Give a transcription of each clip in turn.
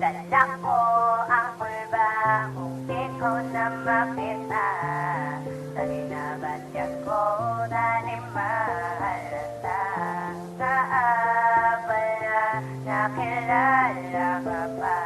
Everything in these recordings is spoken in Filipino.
Dala ko ang pulba kung di ko na makita. Sa binabadyak ko dali mahalata. Kaabala nakilala ka pa.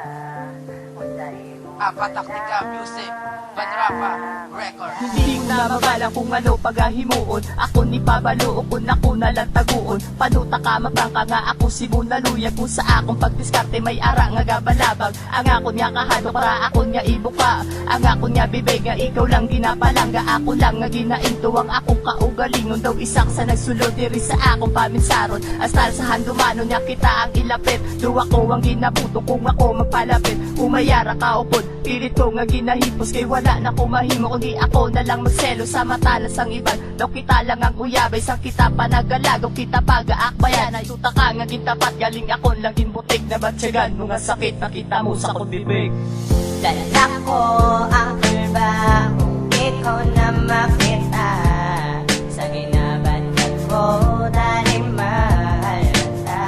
Unsay mo Pataktika Music, Banrapa Record. Hindi ko na mabala kung ano paghahimuon. Ako ni pabaluon kung ako nalang taguon. Panuta ka mabangka nga ako si Munaluyan. Kung sa akong pagdiskarte may ara nga gabalabag. Ang ako niya kahado para ako niya ibuka. Ang ako niya bibig nga ikaw lang ginapalangga. Ako lang nga ginainto ang akong kaugalingon. Daw isang sa nagsulod diri sa akong paminsaron. Astal sa handumano niya kita ang ilapit. Duwa ko ang ginabuto kung ako magpalapit. Umayara ka upod, pilit ko nga ginahipos. Kay wala na kumahimo kundi ako na lang magselo sa matalas ang iban. Daw kita lang ang uyabay sa kita panagalagaw. Kita pagaakbayan ay tuta ka nga gintapat. Galing ako lang ginbutik na batyagan. Mga sakit na kita mo sa kong bibig. Dala ko ang pulba kung ikaw na makita. Sa ginabadyak ko dali mahalata.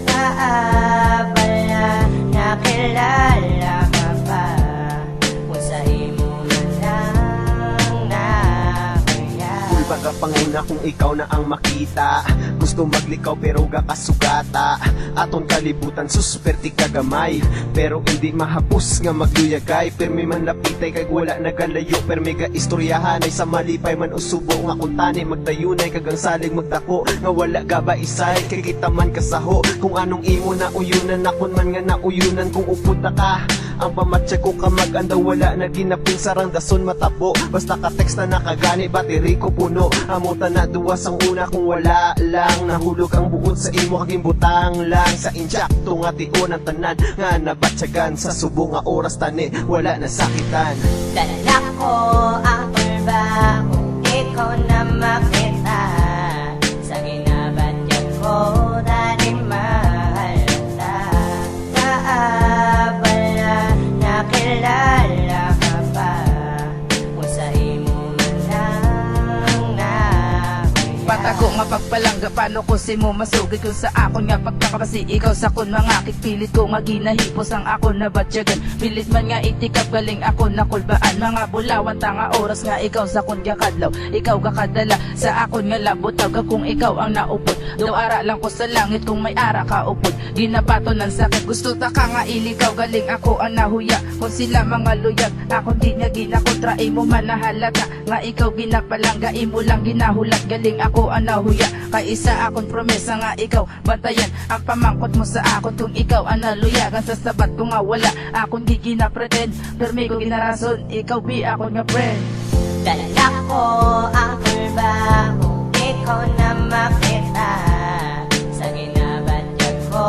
Kaabala nakilala ka pa. Kung sa imo man lang nakaya. Baga panguna kung ikaw na ang makita. Gusto maglikaw pero gakasugata. Aton kalibutan susperti kagamay. Pero hindi mahapos nga magluyagay. Permi man lapitay kay wala nagalayo. Permi ga istoryahan ay sa malipay man usubo. Nga kuntani magdayunay kagang salig magdako. Nga wala gaba isay kay kita man kasaho. Kung anong imo na uyunan akon man nga nauyunan. Kung upunta ka ang pamatya ko kamag-andaw wala na ginapin sarang dason matabo. Basta ka-text na nakagani bateri ko puno. Amutan na duwas ang una kung wala lang. Nahulog ang buod sa imo kaging butang lang. Sa injakto nga tion ang tanan nga nabatyagan. Sa subo nga oras tani wala na sakitan. Dala ko ang pulba kung ikaw na makita. Sa ginabadyak ko dali mahalata. Kaabala nakilala ka pa. Kung sa imo man lang nakaya. Patago nga pagpalangga, paano ko si mo masugid. Kung sa akon nga pagkakabasi, ikaw sa kun mga pilit ko nga ginahipos ang ako na batyagan. Pilit man nga itikap galing ako na kulbaan. Mga bulawan tanga oras nga ikaw sa kun kakadlaw. Ikaw kakadala sa akon nga labutaw ka kung ikaw ang naupod. Daw ara lang ko sa langit kung may ara ka upod. Ginabato ng sakit, gusto ta ka nga ilikaw galing ako ang nahuya. Kung sila mga luyag, ako di nga ginakontra. Imo man nahalata nga ikaw ginapalangga. Imo lang ginahulat galing ako ang nahuya. Kay isa akong promesa nga ikaw bantayan ang pamangkot mo sa akon. Kung ikaw ang naluyagan sa sabat ko nga wala akong di ginapretend. Permi ko ginarason, ikaw bi ako nga friend. Dala ko ang pulba kung ikaw na makita. Sa ginabadyak ko